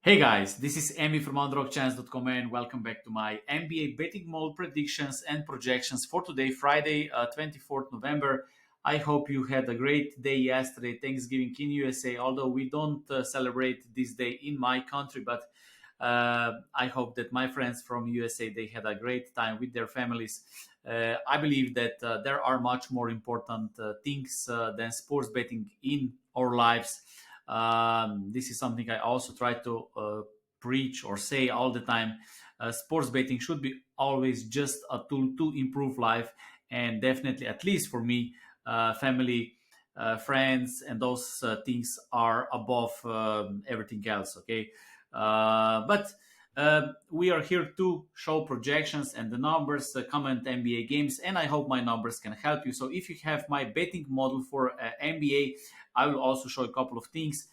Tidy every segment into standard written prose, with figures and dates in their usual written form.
Hey guys, this is Emi from UnderdogChance.com and welcome back to my NBA betting model predictions and projections for today, Friday, 24th November. I hope you had a great day yesterday, Thanksgiving in USA, although we don't celebrate this day in my country, but I hope that my friends from USA, they had a great time with their families. I believe that there are much more important things than sports betting in our lives. This is something I also try to preach or say all the time. Sports betting should be always just a tool to improve life, and definitely, at least for me, family, friends, and those things are above everything else. Okay, but we are here to show projections and the numbers, comment NBA games, and I hope my numbers can help you. So if you have my betting model for NBA, I will also show a couple of things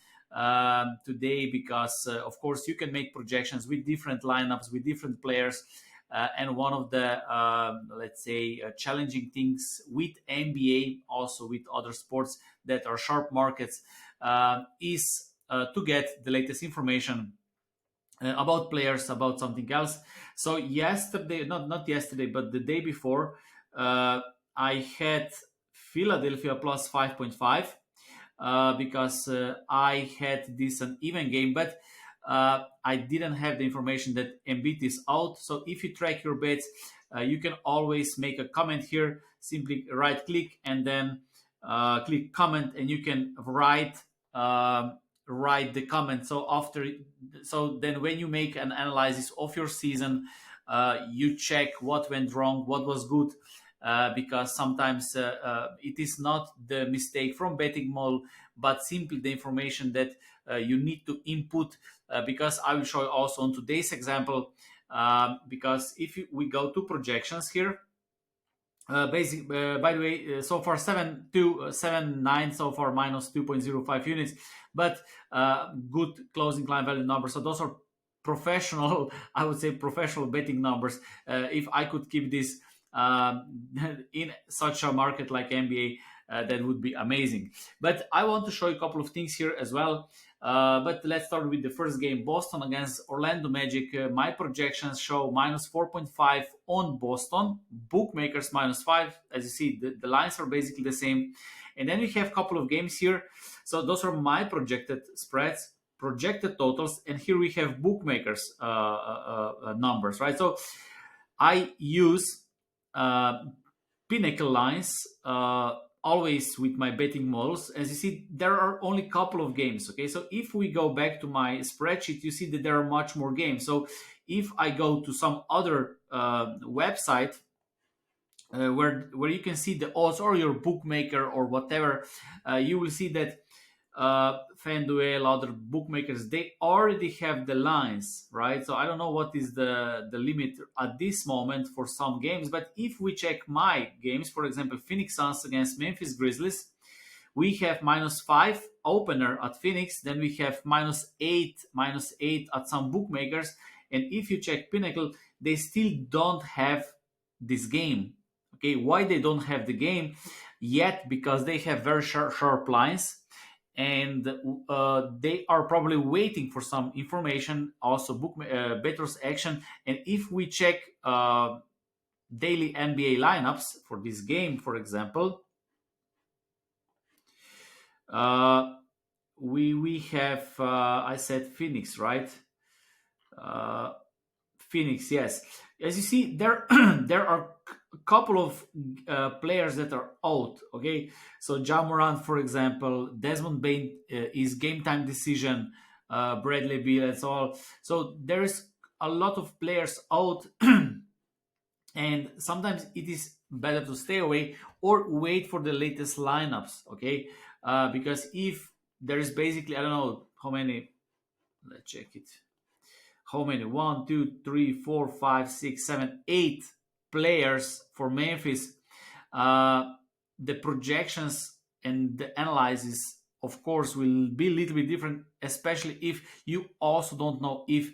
today because, of course, you can make projections with different lineups, with different players. And one of the, let's say, challenging things with NBA, also with other sports that are sharp markets, is to get the latest information about players, about something else. So yesterday, not yesterday, but the day before, I had Philadelphia plus 5.5 because I had this an even game, but I didn't have the information that Embiid is out. So if you track your bets, you can always make a comment here. Simply right click and then click comment, and you can write the comment. So then when you make an analysis of your season, you check what went wrong, what was good, because sometimes it is not the mistake from betting model, but simply the information that you need to input. Because I will show you also on today's example. Because if we go to projections here, by the way, so far 7.279 so far minus 2.05 units, but good closing line value numbers. So those are professional, I would say professional betting numbers. If I could keep this in such a market like NBA, that would be amazing. But I want to show you a couple of things here as well. But let's start with the first game, Boston against Orlando Magic. My projections show minus 4.5 on Boston, bookmakers minus 5. As you see, the lines are basically the same. And then we have a couple of games here. So those are my projected spreads, projected totals, and here we have bookmakers numbers, right? So I use uh, pinnacle lines always with my betting models. As you see, there are only a couple of games. Okay, so if we go back to my spreadsheet, you see that there are much more games. So if I go to some other website where you can see the odds, or your bookmaker or whatever, you will see that FanDuel, other bookmakers, they already have the lines, right? So I don't know what is the limit at this moment for some games, but if we check my games, for example, Phoenix Suns against Memphis Grizzlies, we have minus 5 opener at Phoenix, then we have minus 8 at some bookmakers, and if you check Pinnacle, they still don't have this game. Okay, why they don't have the game yet? Because they have very sharp lines, and they are probably waiting for some information, also bettor's action. And if we check daily NBA lineups for this game, for example, uh, we have I said Phoenix, right? uh, Phoenix, yes. As you see, there there are a couple of players that are out. Okay, so Ja Morant, for example, Desmond Bain is game time decision, Bradley Beal, and so on. So there is a lot of players out, and sometimes it is better to stay away or wait for the latest lineups. Okay, because if there is basically, I don't know how many. Let's check it. How many? One, two, three, four, five, six, seven, 8 players for Memphis. Uh, the projections and the analysis, of course, will be a little bit different, especially if you also don't know if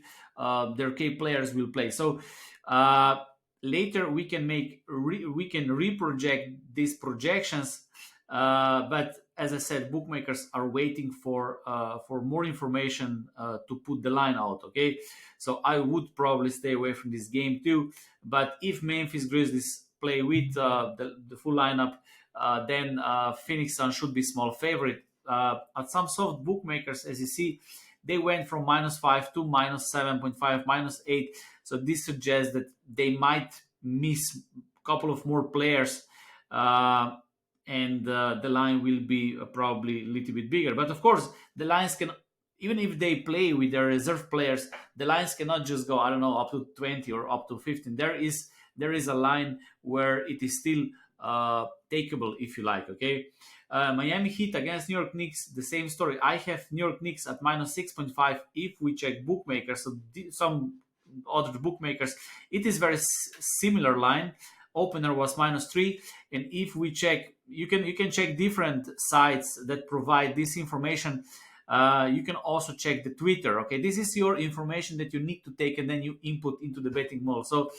their key players will play. So uh, later we can we can reproject these projections, but as I said, bookmakers are waiting for more information to put the line out. Okay, so I would probably stay away from this game too. But if Memphis Grizzlies play with the full lineup, then Phoenix Suns should be small favorite. At some soft bookmakers, as you see, they went from -5 to -7.5, -8. So this suggests that they might miss a couple of more players. And the line will be probably a little bit bigger. But of course, the lines can, even if they play with their reserve players, the lines cannot just go, I don't know, up to 20 or up to 15. There is a line where it is still takeable, if you like. Okay, Miami Heat against New York Knicks, the same story. I have New York Knicks at -6.5. If we check bookmakers, so some other bookmakers, it is very similar line. Opener was -3, and if we check, you can check different sites that provide this information. You can also check the Twitter. Okay, this is your information that you need to take, and then you input into the betting model. So,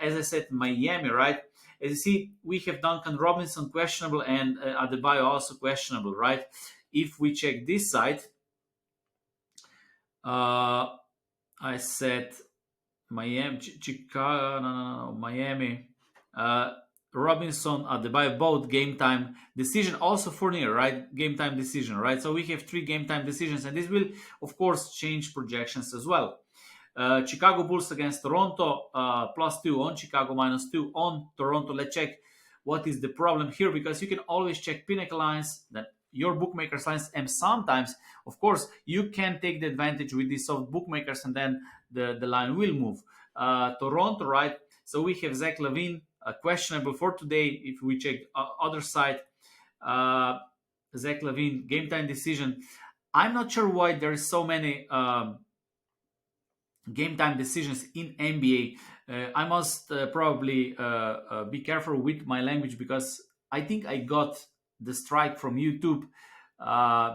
as I said, Miami, right? As you see, we have Duncan Robinson questionable and Adebayo also questionable, right? If we check this site, I said Miami, Chicago, no, Miami, Robinson, Adebayo, both game time decision. Also Fournier, right? Game time decision, right? So we have 3 game time decisions, and this will, of course, change projections as well. Chicago Bulls against Toronto, +2 on Chicago, -2 on Toronto. Let's check what is the problem here, because you can always check Pinnacle lines, that your bookmakers lines, and sometimes, of course, you can take the advantage with these soft bookmakers, and then the line will move. Toronto, right? So we have Zach LaVine, questionable for today. If we check other side, Zach LaVine, game time decision. I'm not sure why there is so many game time decisions in NBA. I must probably be careful with my language, because I think I got the strike from YouTube.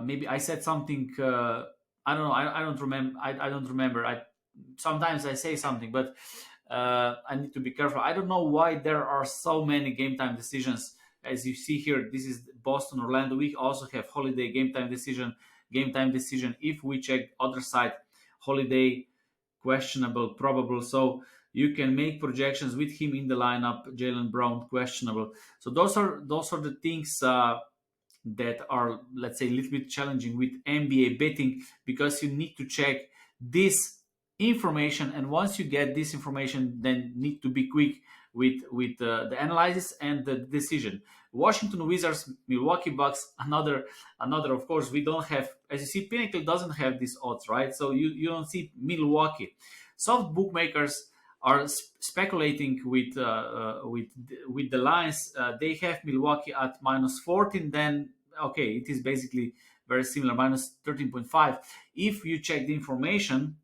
Maybe I said something. I don't know. I don't remember. I don't remember. Sometimes I say something, but I need to be careful. I don't know why there are so many game time decisions. As you see here, this is Boston, Orlando. We also have Holiday game time decision. Game time decision. If we check other side, Holiday questionable, probable. So you can make projections with him in the lineup. Jaylen Brown questionable. So those are the things that are, let's say, a little bit challenging with NBA betting, because you need to check this information, and once you get this information, then need to be quick with the analysis and the decision. Washington Wizards, Milwaukee Bucks, another. Of course, we don't have, as you see, Pinnacle doesn't have these odds, right? So you don't see Milwaukee. Soft bookmakers are speculating with the lines. They have Milwaukee at -14. Then okay, it is basically very similar, -13.5. If you check the information,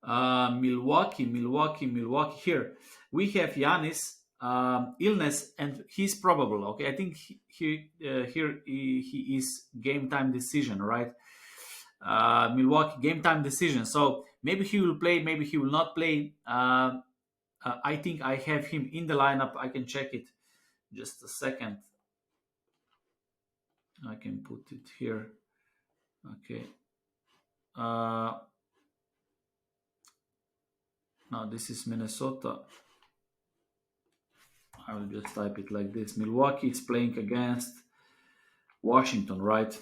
Milwaukee. Here we have Giannis illness, and he's probable. Okay, I think here he is game time decision, right? Milwaukee game time decision. So maybe he will play, maybe he will not play. I think I have him in the lineup. I can check it. Just a second. I can put it here. Okay. Now this is Minnesota. I will just type it like this. Milwaukee is playing against Washington, right?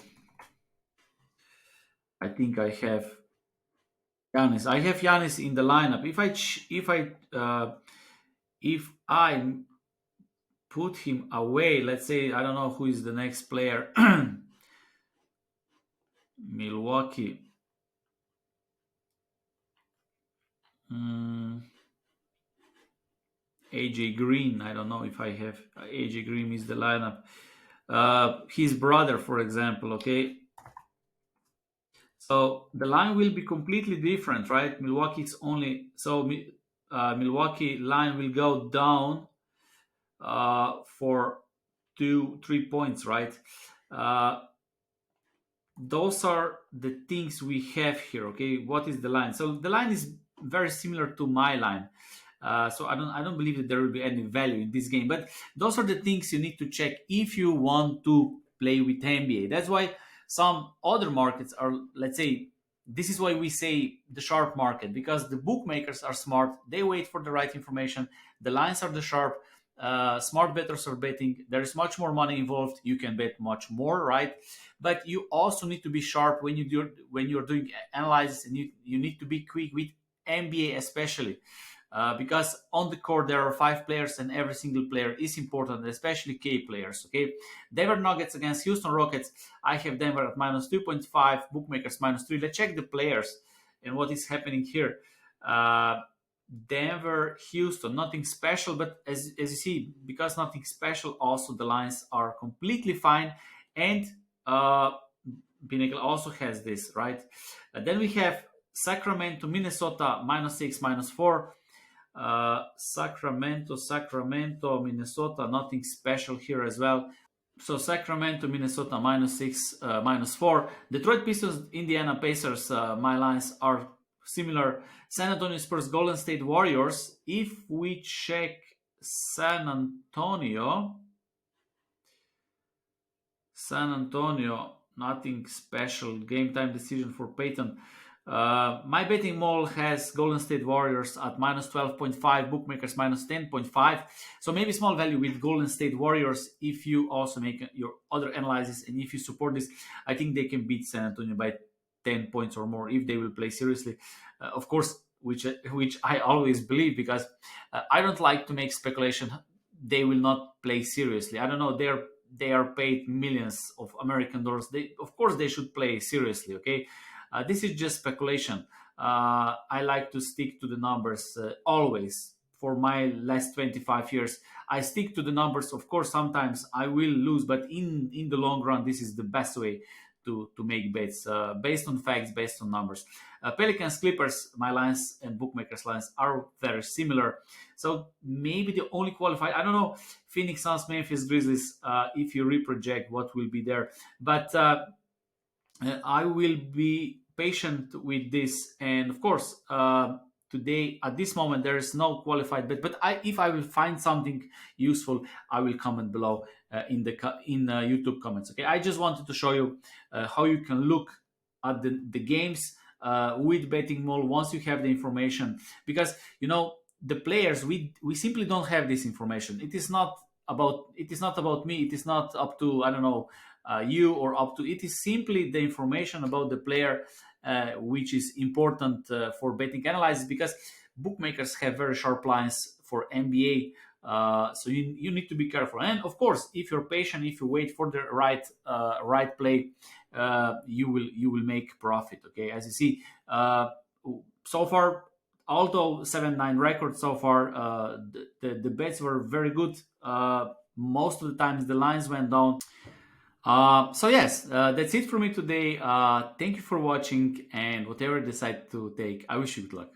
I think I have Giannis. I have Giannis in the lineup. If I put him away, let's say, I don't know who is the next player. Milwaukee. AJ Green. I don't know if I have AJ Green is the lineup. His brother, for example. Okay. So the line will be completely different, right? Milwaukee's only so Milwaukee line will go down for 2-3 points, right? Those are the things we have here. Okay, what is the line? So the line is very similar to my line. So I don't believe that there will be any value in this game. But those are the things you need to check if you want to play with NBA. That's why some other markets are, let's say, this is why we say the sharp market, because the bookmakers are smart. They wait for the right information. The lines are the sharp. Smart bettors are betting. There is much more money involved. You can bet much more, right? But you also need to be sharp when you're doing analysis, and you need to be quick with NBA especially. Because on the court there are five players and every single player is important, especially key players. Okay, Denver Nuggets against Houston Rockets. I have Denver at minus 2.5, bookmakers minus 3. Let's check the players and what is happening here. Uh, Denver, Houston, nothing special, but as you see, because nothing special, also the lines are completely fine. And Pinnacle also has this, right? Then we have Sacramento, Minnesota, minus 6, minus 4. Sacramento, Minnesota, nothing special here as well. So Sacramento, Minnesota, minus 6, minus 4. Detroit Pistons, Indiana Pacers, my lines are similar. San Antonio Spurs, Golden State Warriors. If we check San Antonio, nothing special. Game time decision for Peyton. My betting model has Golden State Warriors at minus 12.5, bookmakers minus 10.5. So maybe small value with Golden State Warriors if you also make your other analysis, and if you support this, I think they can beat San Antonio by 10 points or more if they will play seriously. Of course, which I always believe, because I don't like to make speculation. They will not play seriously. I don't know. They are paid millions of American dollars. Of course they should play seriously. Okay, this is just speculation. I like to stick to the numbers always. For my last 25 years, I stick to the numbers. Of course, sometimes I will lose, but in the long run, this is the best way to make bets based on facts, based on numbers. Pelicans, Clippers, my lines and bookmakers lines are very similar. So maybe the only qualified, I don't know, Phoenix Suns, Memphis Grizzlies. If you reproject, what will be there? But I will be patient with this, and of course, today at this moment there is no qualified bet. But if I will find something useful, I will comment below in YouTube comments. Okay, I just wanted to show you how you can look at the games with betting mall once you have the information, because the players, we simply don't have this information. It is not about me. It is not up to, I don't know, you, or up to, it is simply the information about the player, which is important for betting analysis, because bookmakers have very sharp lines for NBA. So you need to be careful, and of course, if you're patient, if you wait for the right play, you will make profit. Okay, as you see, so far, although 7-9 record so far, the bets were very good. Most of the times the lines went down. So yes, that's it for me today. Thank you for watching, and whatever you decide to take, I wish you good luck.